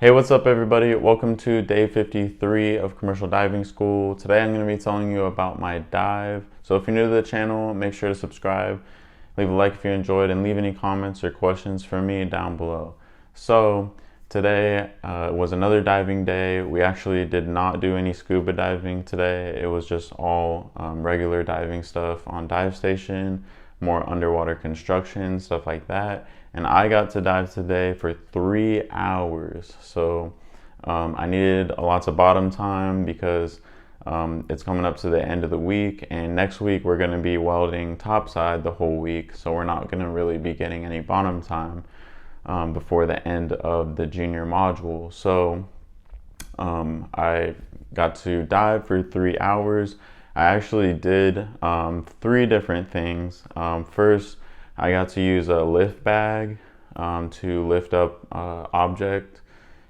Hey, what's up everybody? Welcome to day 53 of commercial diving school. Today I'm going to be telling you about my dive. So if you're new to the channel, make sure to subscribe, leave a like if you enjoyed, and leave any comments or questions for me down below. So today was another diving day. We actually did not do any scuba diving today. It was just all regular diving stuff on dive station, more underwater construction, stuff like that. And I got to dive today for 3 hours. So I needed lots of bottom time because it's coming up to the end of the week, and next week we're going to be welding topside the whole week, so we're not going to really be getting any bottom time before the end of the junior module. So I got to dive for 3 hours. I actually did 3 different things. First, I got to use a lift bag to lift up object,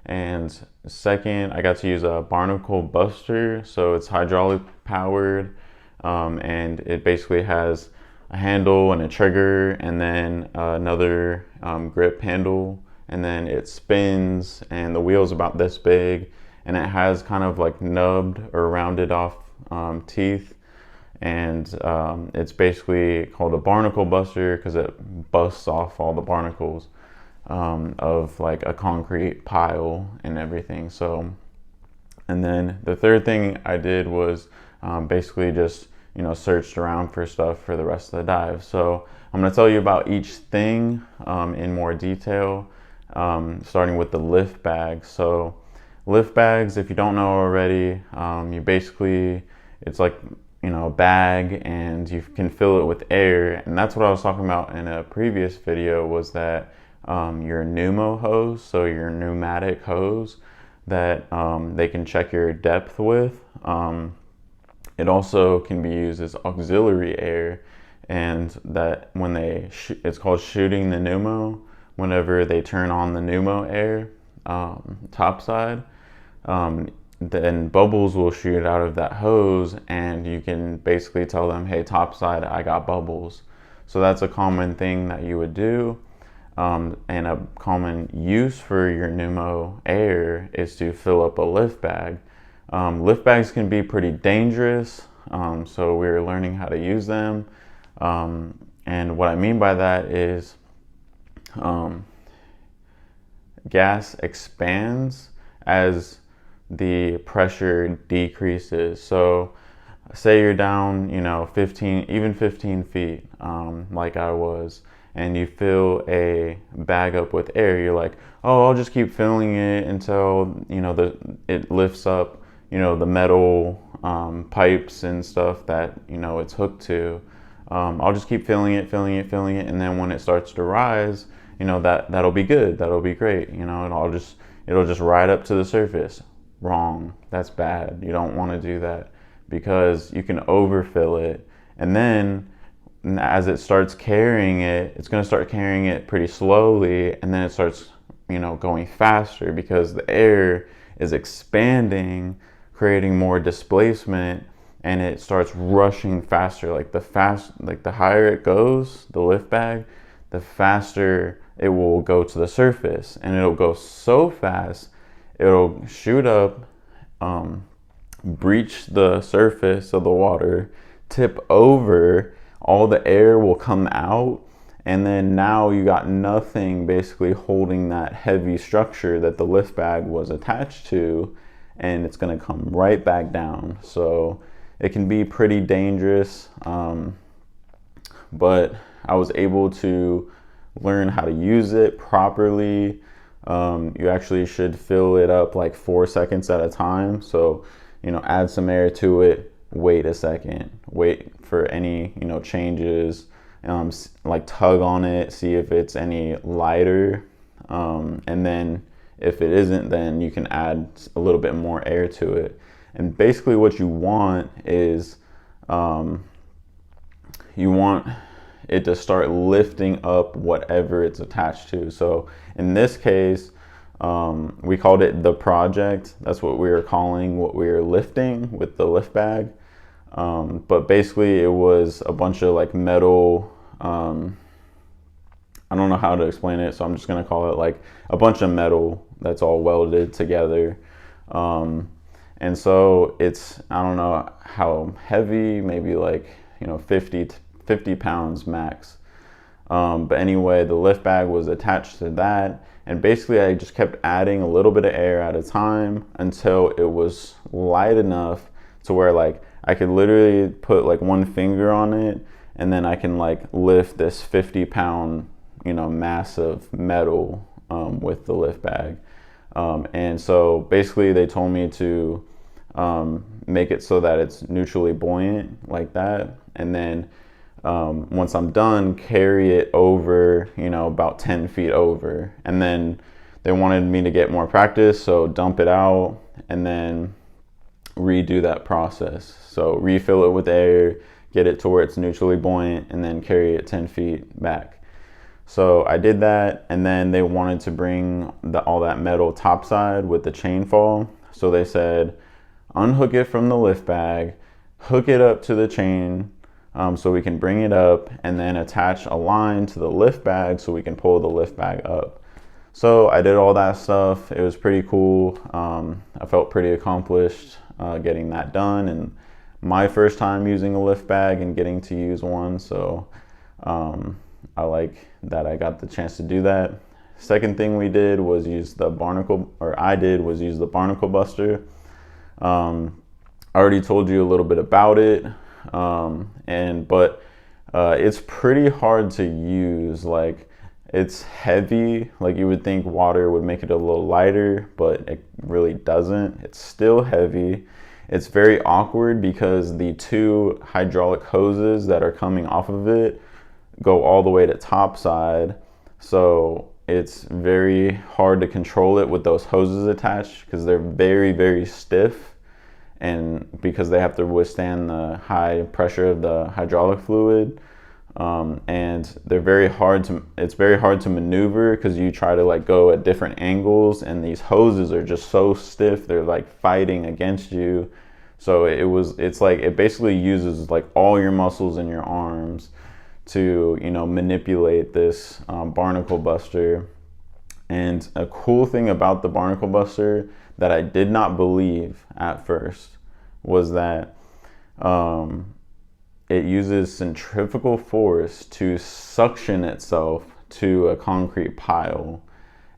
and second, I got to use a barnacle buster. So it's hydraulic powered, and it basically has a handle and a trigger, and then another grip handle, and then it spins, and the wheel's about this big, and it has kind of like nubbed or rounded off teeth. And it's basically called a barnacle buster because it busts off all the barnacles of like a concrete pile and everything. So, and then the third thing I did was basically just searched around for stuff for the rest of the dive. So I'm going to tell you about each thing in more detail, starting with the lift bag. So lift bags, if you don't know already, you basically, it's like bag, and you can fill it with air. And that's what I was talking about in a previous video, was that your pneumo hose, so your pneumatic hose that they can check your depth with. It also can be used as auxiliary air, and that when it's called shooting the pneumo, whenever they turn on the pneumo air topside, then bubbles will shoot out of that hose, and you can basically tell them, hey, topside, I got bubbles. So that's a common thing that you would do. And a common use for your pneumo air is to fill up a lift bag. Lift bags can be pretty dangerous, so we're learning how to use them. And what I mean by that is gas expands as the pressure decreases. So say you're down 15 feet, like I was, and you fill a bag up with air. You're like, oh, I'll just keep filling it until it lifts up the metal pipes and stuff that it's hooked to. I'll just keep filling it, and then when it starts to rise, that'll be good, that'll be great, it'll just ride up to the surface. Wrong. That's bad. You don't want to do that, because you can overfill it, and then as it starts carrying it, it's going to start carrying it pretty slowly, and then it starts going faster because the air is expanding, creating more displacement, and it starts rushing faster. Like the higher it goes, the lift bag, the faster it will go to the surface, and it'll go so fast it'll shoot up, breach the surface of the water, tip over, all the air will come out, and then now you got nothing basically holding that heavy structure that the lift bag was attached to, and it's going to come right back down. So it can be pretty dangerous, but I was able to learn how to use it properly. You actually should fill it up like 4 seconds at a time. So, add some air to it, wait a second, wait for any, changes, like tug on it, see if it's any lighter. And then if it isn't, then you can add a little bit more air to it. And basically what you want is, you want it to start lifting up whatever it's attached to. So in this case, we called it the project. That's what we were calling what we were lifting with the lift bag. But basically it was a bunch of like metal I don't know how to explain it, so I'm just gonna call it like a bunch of metal that's all welded together. And so it's, I don't know how heavy, maybe like, 50 pounds max. But anyway, the lift bag was attached to that. And basically I just kept adding a little bit of air at a time until it was light enough to where like I could literally put like one finger on it, and then I can like lift this 50-pound, mass of metal with the lift bag. And so basically they told me to make it so that it's neutrally buoyant like that. And then once I'm done, carry it over, about 10 feet over. And then they wanted me to get more practice, so dump it out and then redo that process. So refill it with air, get it to where it's neutrally buoyant, and then carry it 10 feet back. So I did that, and then they wanted to bring all that metal topside with the chain fall. So they said, unhook it from the lift bag, hook it up to the chain, so we can bring it up, and then attach a line to the lift bag so we can pull the lift bag up. So I did all that stuff. It was pretty cool. I felt pretty accomplished getting that done, and my first time using a lift bag and getting to use one. So I like that I got the chance to do that. Second thing we did was use the barnacle, or I did was use the barnacle buster. I already told you a little bit about it. But it's pretty hard to use. Like, it's heavy. Like, you would think water would make it a little lighter, but it really doesn't. It's still heavy. It's very awkward because the two hydraulic hoses that are coming off of it go all the way to topside. So it's very hard to control it with those hoses attached because they're very, very stiff. And because they have to withstand the high pressure of the hydraulic fluid, and it's very hard to maneuver because you try to like go at different angles, and these hoses are just so stiff, they're like fighting against you. So it's like it basically uses like all your muscles in your arms to manipulate this barnacle buster. And a cool thing about the barnacle buster that I did not believe at first was that it uses centrifugal force to suction itself to a concrete pile.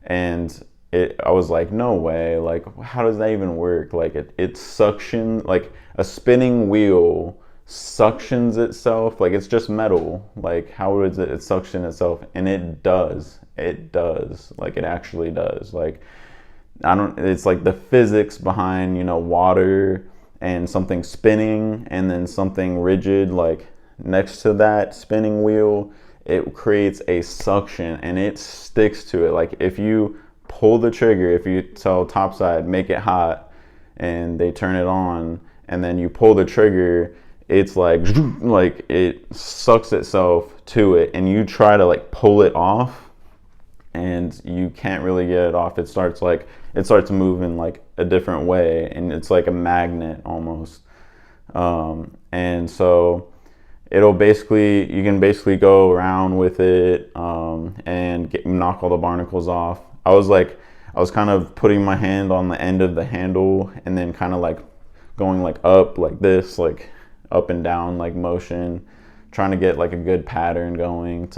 And I was like, no way, like how does that even work? Like it suction, like a spinning wheel suctions itself, like it's just metal, like how does it suction itself? And it does, like it actually does. Like it's like the physics behind water and something spinning and then something rigid like next to that spinning wheel, it creates a suction and it sticks to it. Like if you pull the trigger, if you tell topside make it hot and they turn it on, and then you pull the trigger, it's like it sucks itself to it, and you try to like pull it off and you can't really get it off. It starts moving like a different way, and it's like a magnet almost. And so you can basically go around with it and knock all the barnacles off. I was kind of putting my hand on the end of the handle and then kind of like going like up like this, like up and down like motion, trying to get like a good pattern going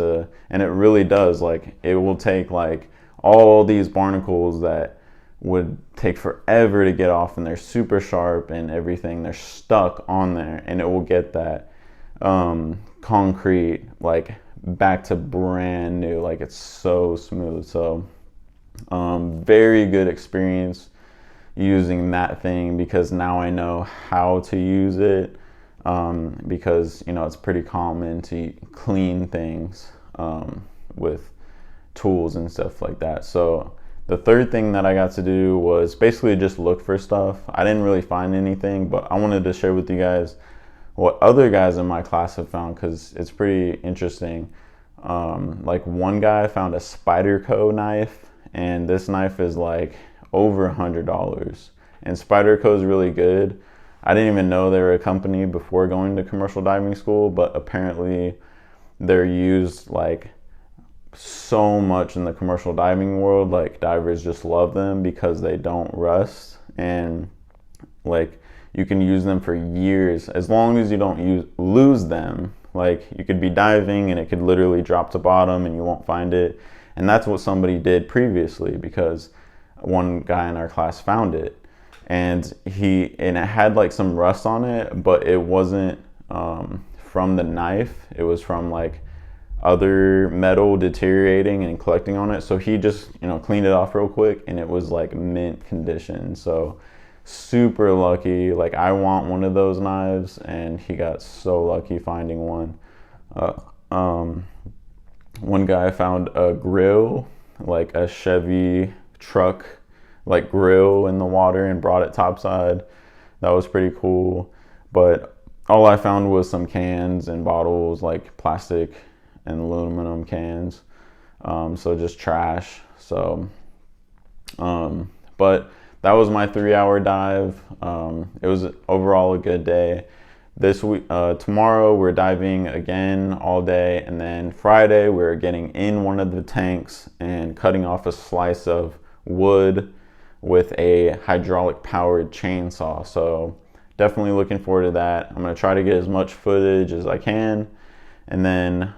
and it really does. Like it will take like all these barnacles that would take forever to get off, and they're super sharp and everything, they're stuck on there, and it will get that concrete like back to brand new. Like it's so smooth. So very good experience using that thing, because now I know how to use it, because it's pretty common to clean things with tools and stuff like that. So the third thing that I got to do was basically just look for stuff. I didn't really find anything, but I wanted to share with you guys what other guys in my class have found, because it's pretty interesting. Like one guy found a Spyderco knife, and this knife is like over $100, and Spyderco is really good. I didn't even know they were a company before going to commercial diving school, but apparently they're used like so much in the commercial diving world. Like, divers just love them because they don't rust, and like you can use them for years as long as you don't lose them. Like, you could be diving and it could literally drop to bottom and you won't find it. And that's what somebody did previously, because one guy in our class found it, and it had like some rust on it, but it wasn't from the knife. It was from like other metal deteriorating and collecting on it. So he just, cleaned it off real quick, and it was like mint condition. So super lucky. Like, I want one of those knives, and he got so lucky finding one. One guy found a grill, like a Chevy truck like grill, in the water, and brought it topside. That was pretty cool. But all I found was some cans and bottles, like plastic and aluminum cans, so just trash. So but that was my 3-hour dive. It was overall a good day. This week, tomorrow we're diving again all day, and then Friday we're getting in one of the tanks and cutting off a slice of wood with a hydraulic powered chainsaw. So definitely looking forward to that. I'm gonna try to get as much footage as I can, and then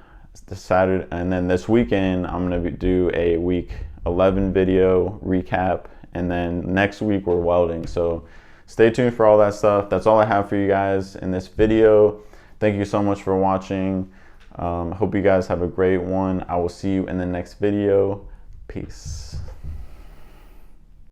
this weekend I'm gonna do a week 11 video recap, and then next week we're welding. So stay tuned for all that stuff. That's all I have for you guys in this video. Thank you so much for watching. Hope you guys have a great one. I will see you in the next video. Peace.